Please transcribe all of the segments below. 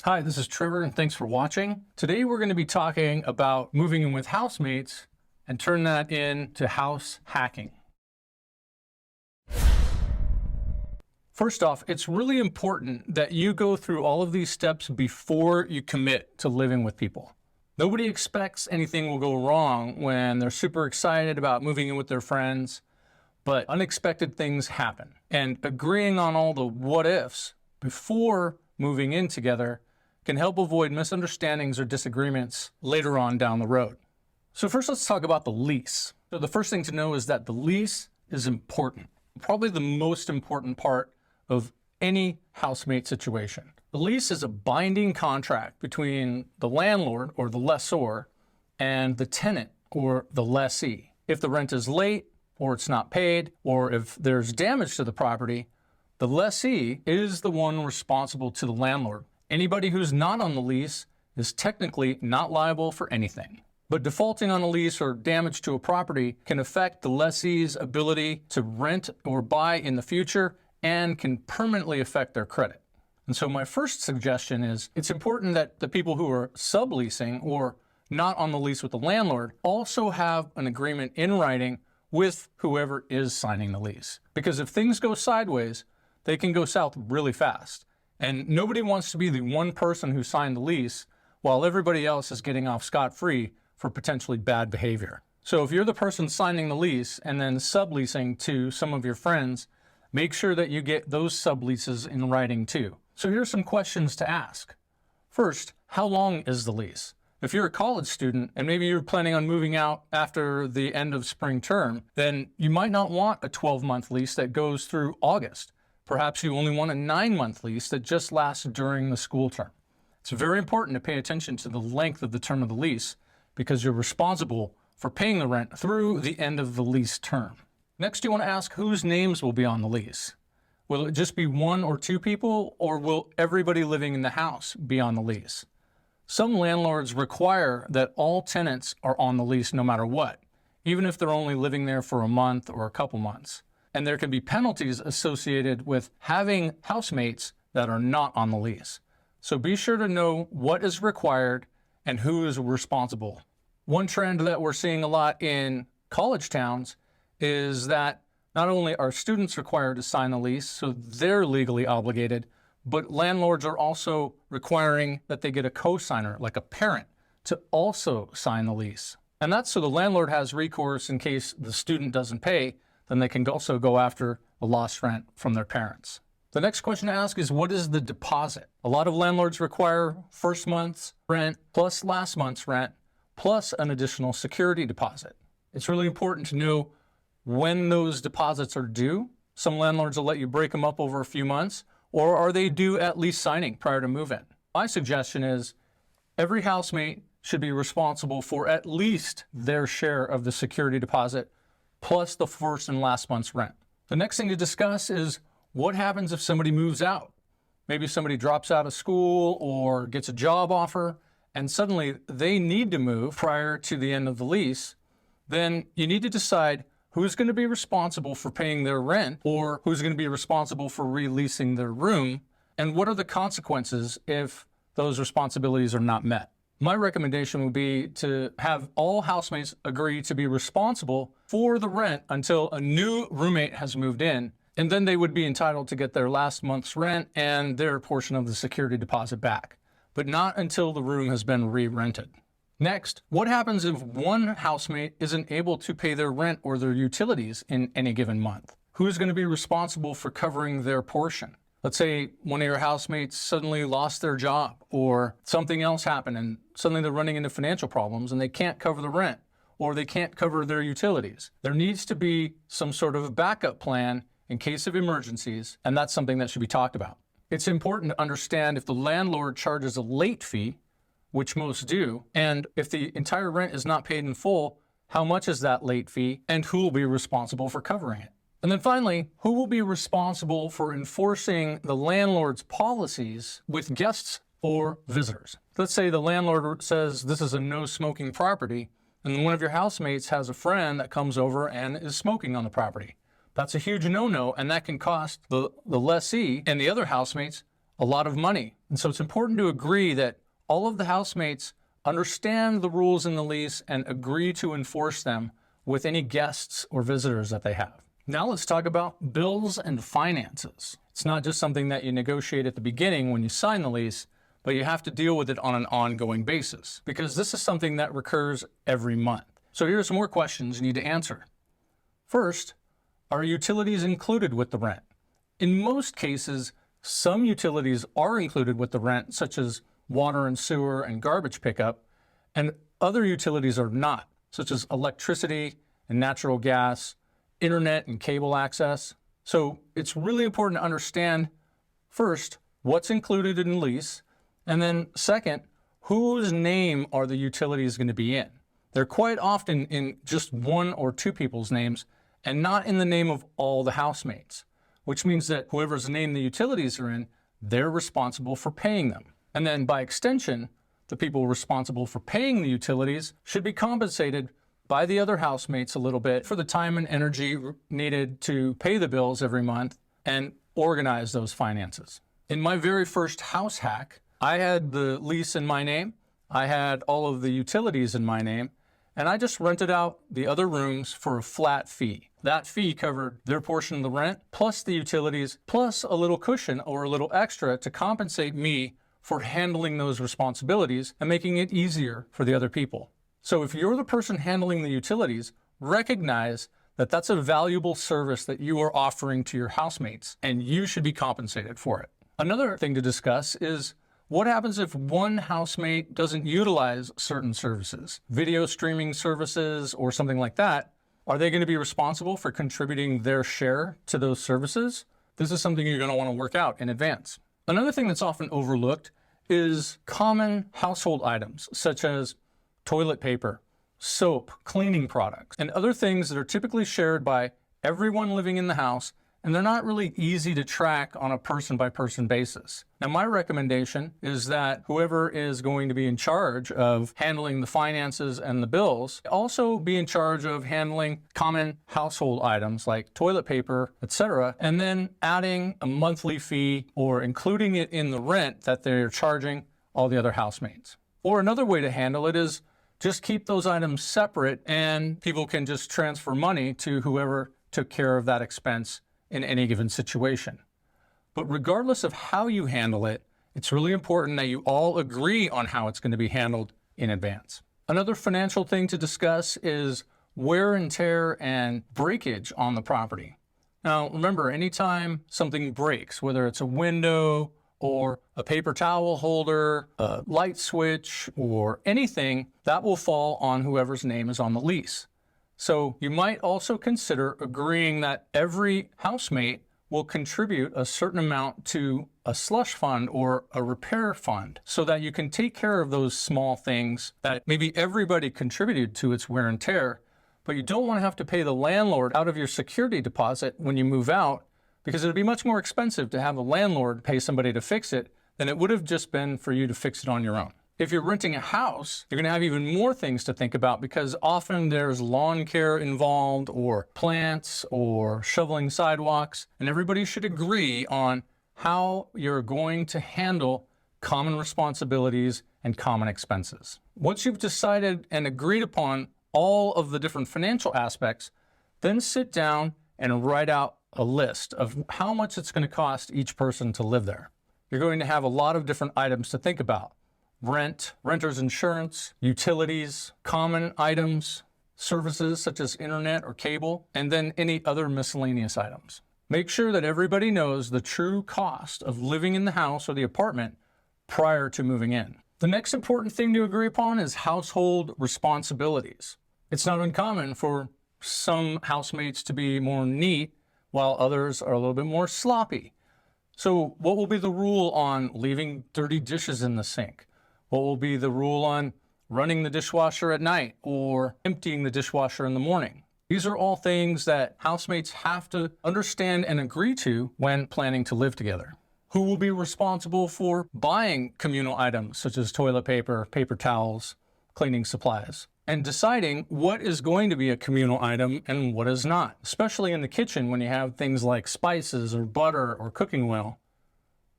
Hi, this is Trevor and thanks for watching. Today we're going to be talking about moving in with housemates and turn that into house hacking. First off, it's really important that you go through all of these steps before you commit to living with people. Nobody expects anything will go wrong when they're super excited about moving in with their friends, but unexpected things happen. And agreeing on all the what ifs before moving in together can help avoid misunderstandings or disagreements later on down the road. So first, let's talk about the lease. So the first thing to know is that the lease is important, probably the most important part of any housemate situation. The lease is a binding contract between the landlord or the lessor and the tenant or the lessee. If the rent is late or it's not paid, or if there's damage to the property, the lessee is the one responsible to the landlord. Anybody who's not on the lease is technically not liable for anything. But defaulting on a lease or damage to a property can affect the lessee's ability to rent or buy in the future and can permanently affect their credit. And so my first suggestion is it's important that the people who are subleasing or not on the lease with the landlord also have an agreement in writing with whoever is signing the lease. Because if things go sideways, they can go south really fast. And nobody wants to be the one person who signed the lease while everybody else is getting off scot-free for potentially bad behavior. So if you're the person signing the lease and then subleasing to some of your friends, make sure that you get those subleases in writing too. So here's some questions to ask. First, how long is the lease? If you're a college student and maybe you're planning on moving out after the end of spring term, then you might not want a 12-month lease that goes through August. Perhaps you only want a 9-month lease that just lasts during the school term. It's very important to pay attention to the length of the term of the lease because you're responsible for paying the rent through the end of the lease term. Next, you want to ask whose names will be on the lease. Will it just be one or two people, or will everybody living in the house be on the lease? Some landlords require that all tenants are on the lease no matter what, even if they're only living there for a month or a couple months. And there can be penalties associated with having housemates that are not on the lease. So be sure to know what is required and who is responsible. One trend that we're seeing a lot in college towns is that not only are students required to sign the lease, so they're legally obligated, but landlords are also requiring that they get a co-signer, like a parent, to also sign the lease. And that's so the landlord has recourse in case the student doesn't pay, then they can also go after the lost rent from their parents. The next question to ask is, what is the deposit? A lot of landlords require first month's rent plus last month's rent plus an additional security deposit. It's really important to know when those deposits are due. Some landlords will let you break them up over a few months, or are they due at lease signing prior to move-in? My suggestion is every housemate should be responsible for at least their share of the security deposit plus the first and last month's rent. The next thing to discuss is what happens if somebody moves out. Maybe somebody drops out of school or gets a job offer and suddenly they need to move prior to the end of the lease. Then you need to decide who's going to be responsible for paying their rent or who's going to be responsible for releasing their room, and what are the consequences if those responsibilities are not met. My recommendation would be to have all housemates agree to be responsible for the rent until a new roommate has moved in, and then they would be entitled to get their last month's rent and their portion of the security deposit back, but not until the room has been re-rented. Next, what happens if one housemate isn't able to pay their rent or their utilities in any given month? Who's going to be responsible for covering their portion? Let's say one of your housemates suddenly lost their job or something else happened and suddenly they're running into financial problems and they can't cover the rent or they can't cover their utilities. There needs to be some sort of backup plan in case of emergencies, and that's something that should be talked about. It's important to understand if the landlord charges a late fee, which most do, and if the entire rent is not paid in full, how much is that late fee and who will be responsible for covering it? And then finally, who will be responsible for enforcing the landlord's policies with guests or visitors? Let's say the landlord says this is a no smoking property, and one of your housemates has a friend that comes over and is smoking on the property. That's a huge no-no, and that can cost the lessee and the other housemates a lot of money. And so it's important to agree that all of the housemates understand the rules in the lease and agree to enforce them with any guests or visitors that they have. Now let's talk about bills and finances. It's not just something that you negotiate at the beginning when you sign the lease, but you have to deal with it on an ongoing basis because this is something that recurs every month. So here's some more questions you need to answer. First, are utilities included with the rent? In most cases, some utilities are included with the rent, such as water and sewer and garbage pickup, and other utilities are not, such as electricity and natural gas, internet and cable access. So it's really important to understand, first, what's included in the lease, and then second, whose name are the utilities going to be in? They're quite often in just one or two people's names and not in the name of all the housemates, which means that whoever's name the utilities are in, they're responsible for paying them. And then by extension, the people responsible for paying the utilities should be compensated by the other housemates a little bit for the time and energy needed to pay the bills every month and organize those finances. In my very first house hack, I had the lease in my name, I had all of the utilities in my name, and I just rented out the other rooms for a flat fee. That fee covered their portion of the rent, plus the utilities, plus a little cushion or a little extra to compensate me for handling those responsibilities and making it easier for the other people. So if you're the person handling the utilities, recognize that that's a valuable service that you are offering to your housemates, and you should be compensated for it. Another thing to discuss is what happens if one housemate doesn't utilize certain services, video streaming services or something like that? Are they going to be responsible for contributing their share to those services? This is something you're going to want to work out in advance. Another thing that's often overlooked is common household items, such as toilet paper, soap, cleaning products, and other things that are typically shared by everyone living in the house, and they're not really easy to track on a person-by-person basis. Now, my recommendation is that whoever is going to be in charge of handling the finances and the bills also be in charge of handling common household items like toilet paper, etc., and then adding a monthly fee or including it in the rent that they're charging all the other housemates. Or another way to handle it is just keep those items separate and people can just transfer money to whoever took care of that expense in any given situation. But regardless of how you handle it, it's really important that you all agree on how it's going to be handled in advance. Another financial thing to discuss is wear and tear and breakage on the property. Now, remember, anytime something breaks, whether it's a window or a paper towel holder, a light switch, or anything, that will fall on whoever's name is on the lease. So you might also consider agreeing that every housemate will contribute a certain amount to a slush fund or a repair fund so that you can take care of those small things that maybe everybody contributed to its wear and tear, but you don't want to have to pay the landlord out of your security deposit when you move out, because it would be much more expensive to have the landlord pay somebody to fix it than it would have just been for you to fix it on your own. If you're renting a house, you're going to have even more things to think about because often there's lawn care involved or plants or shoveling sidewalks, and everybody should agree on how you're going to handle common responsibilities and common expenses. Once you've decided and agreed upon all of the different financial aspects, then sit down and write out a list of how much it's going to cost each person to live there. You're going to have a lot of different items to think about. Rent, renter's insurance, utilities, common items, services such as internet or cable, and then any other miscellaneous items. Make sure that everybody knows the true cost of living in the house or the apartment prior to moving in. The next important thing to agree upon is household responsibilities. It's not uncommon for some housemates to be more neat while others are a little bit more sloppy. So what will be the rule on leaving dirty dishes in the sink? What will be the rule on running the dishwasher at night or emptying the dishwasher in the morning? These are all things that housemates have to understand and agree to when planning to live together. Who will be responsible for buying communal items such as toilet paper, paper towels, cleaning supplies, and deciding what is going to be a communal item and what is not, especially in the kitchen when you have things like spices or butter or cooking oil.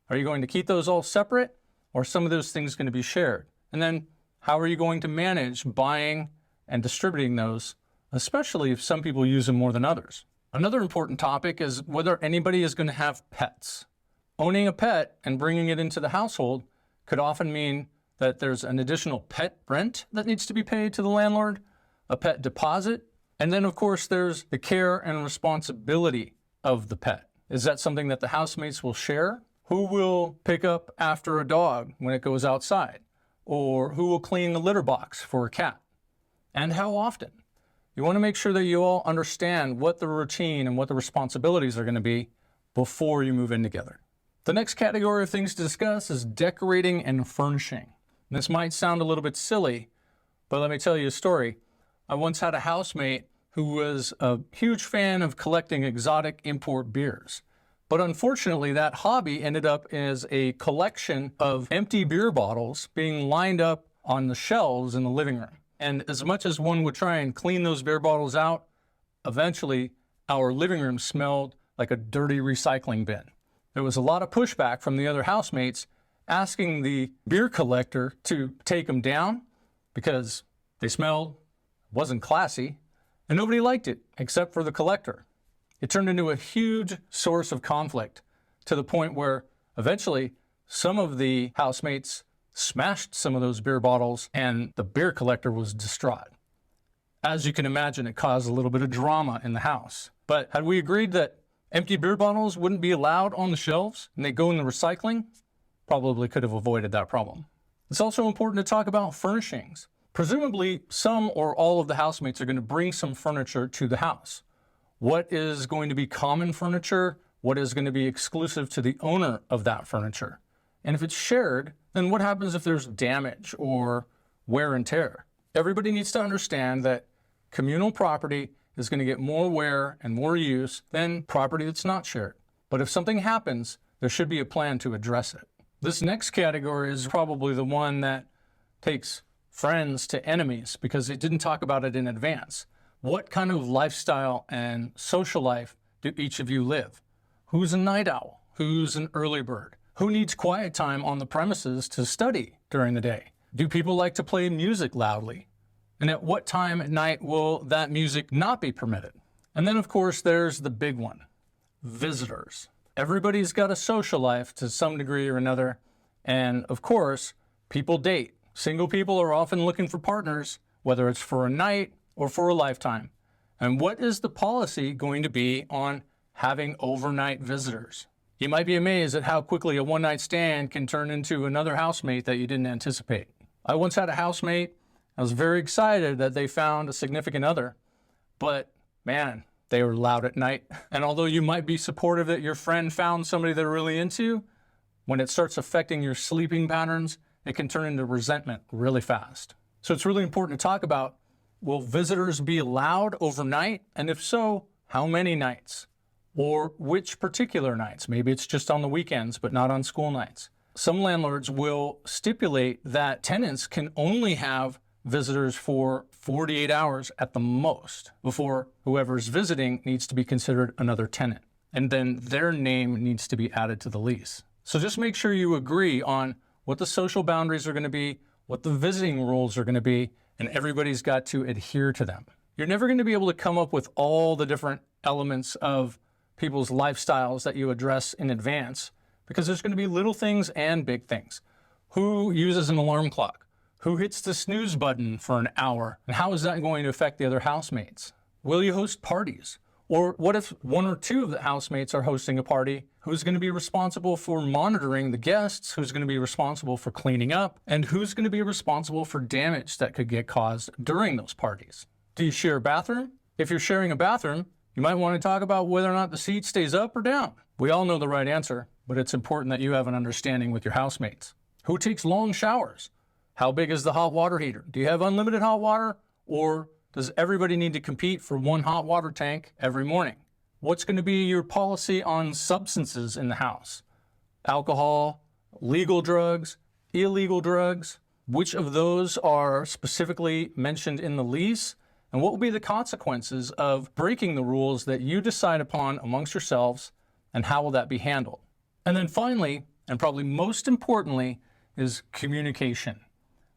Are you going to keep those all separate, or are some of those things going to be shared? And then how are you going to manage buying and distributing those, especially if some people use them more than others? Another important topic is whether anybody is going to have pets. Owning a pet and bringing it into the household could often mean that there's an additional pet rent that needs to be paid to the landlord, a pet deposit, and then of course there's the care and responsibility of the pet. Is that something that the housemates will share? Who will pick up after a dog when it goes outside? Or who will clean the litter box for a cat? And how often? You want to make sure that you all understand what the routine and what the responsibilities are going to be before you move in together. The next category of things to discuss is decorating and furnishing. This might sound a little bit silly, but let me tell you a story. I once had a housemate who was a huge fan of collecting exotic import beers. But unfortunately, that hobby ended up as a collection of empty beer bottles being lined up on the shelves in the living room. And as much as one would try and clean those beer bottles out, eventually our living room smelled like a dirty recycling bin. There was a lot of pushback from the other housemates asking the beer collector to take them down because they smelled, wasn't classy, and nobody liked it except for the collector. It turned into a huge source of conflict to the point where eventually some of the housemates smashed some of those beer bottles and the beer collector was distraught. As you can imagine, it caused a little bit of drama in the house. But had we agreed that empty beer bottles wouldn't be allowed on the shelves and they go in the recycling, probably could have avoided that problem. It's also important to talk about furnishings. Presumably, some or all of the housemates are going to bring some furniture to the house. What is going to be common furniture? What is going to be exclusive to the owner of that furniture? And if it's shared, then what happens if there's damage or wear and tear? Everybody needs to understand that communal property is going to get more wear and more use than property that's not shared. But if something happens, there should be a plan to address it. This next category is probably the one that takes friends to enemies because it didn't talk about it in advance. What kind of lifestyle and social life do each of you live? Who's a night owl? Who's an early bird? Who needs quiet time on the premises to study during the day? Do people like to play music loudly? And at what time at night will that music not be permitted? And then, of course, there's the big one, visitors. Everybody's got a social life to some degree or another. And, of course, people date. Single people are often looking for partners, whether it's for a night or for a lifetime. And what is the policy going to be on having overnight visitors? You might be amazed at how quickly a one-night stand can turn into another housemate that you didn't anticipate. I once had a housemate. I was very excited that they found a significant other, but man, they were loud at night. And although you might be supportive that your friend found somebody they're really into, when it starts affecting your sleeping patterns, it can turn into resentment really fast. So it's really important to talk about, will visitors be allowed overnight? And if so, how many nights? Or which particular nights? Maybe it's just on the weekends, but not on school nights. Some landlords will stipulate that tenants can only have visitors for 48 hours at the most before whoever's visiting needs to be considered another tenant. And then their name needs to be added to the lease. So just make sure you agree on what the social boundaries are going to be, what the visiting rules are going to be, and everybody's got to adhere to them. You're never going to be able to come up with all the different elements of people's lifestyles that you address in advance because there's going to be little things and big things. Who uses an alarm clock? Who hits the snooze button for an hour? And how is that going to affect the other housemates? Will you host parties? Or what if one or two of the housemates are hosting a party? Who's going to be responsible for monitoring the guests? Who's going to be responsible for cleaning up? And who's going to be responsible for damage that could get caused during those parties? Do you share a bathroom? If you're sharing a bathroom, you might want to talk about whether or not the seat stays up or down. We all know the right answer, but it's important that you have an understanding with your housemates. Who takes long showers? How big is the hot water heater? Do you have unlimited hot water, or does everybody need to compete for one hot water tank every morning? What's going to be your policy on substances in the house? Alcohol, legal drugs, illegal drugs? Which of those are specifically mentioned in the lease? And what will be the consequences of breaking the rules that you decide upon amongst yourselves, and how will that be handled? And then finally, and probably most importantly, is communication.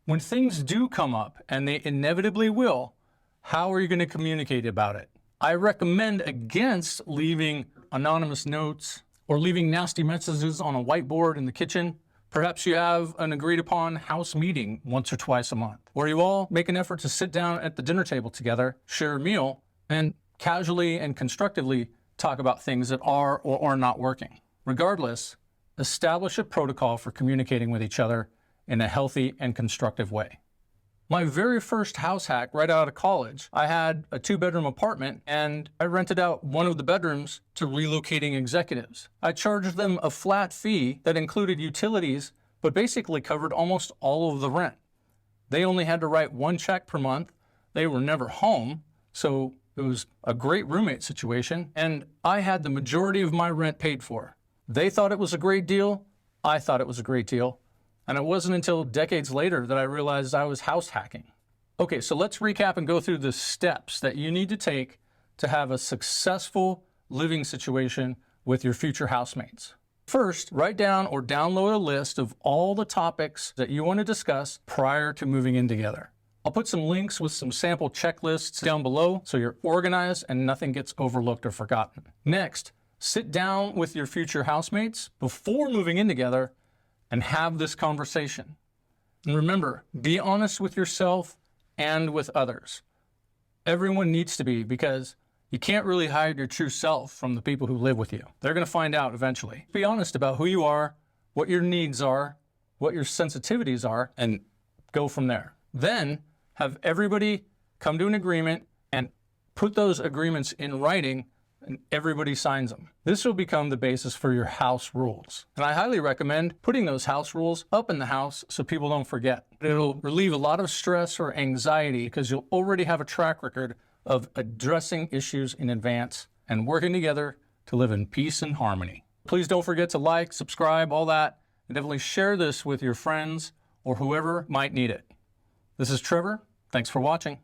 When things do come up, and they inevitably will, how are you going to communicate about it? I recommend against leaving anonymous notes or leaving nasty messages on a whiteboard in the kitchen. Perhaps you have an agreed upon house meeting once or twice a month, where you all make an effort to sit down at the dinner table together, share a meal, and casually and constructively talk about things that are or are not working. Regardless, establish a protocol for communicating with each other in a healthy and constructive way. My very first house hack right out of college, I had a 2-bedroom apartment and I rented out one of the bedrooms to relocating executives. I charged them a flat fee that included utilities, but basically covered almost all of the rent. They only had to write 1 check per month. They were never home, so it was a great roommate situation, and I had the majority of my rent paid for. They thought it was a great deal. I thought it was a great deal. And it wasn't until decades later that I realized I was house hacking. Okay, so let's recap and go through the steps that you need to take to have a successful living situation with your future housemates. First, write down or download a list of all the topics that you want to discuss prior to moving in together. I'll put some links with some sample checklists down below so you're organized and nothing gets overlooked or forgotten. Next, sit down with your future housemates before moving in together and have this conversation. And remember, be honest with yourself and with others. Everyone needs to be, because you can't really hide your true self from the people who live with you. They're going to find out eventually. Be honest about who you are, what your needs are, what your sensitivities are, and go from there. Then have everybody come to an agreement and put those agreements in writing, and everybody signs them. This will become the basis for your house rules. And I highly recommend putting those house rules up in the house so people don't forget. It'll relieve a lot of stress or anxiety because you'll already have a track record of addressing issues in advance and working together to live in peace and harmony. Please don't forget to like, subscribe, all that, and definitely share this with your friends or whoever might need it. This is Trevor. Thanks for watching.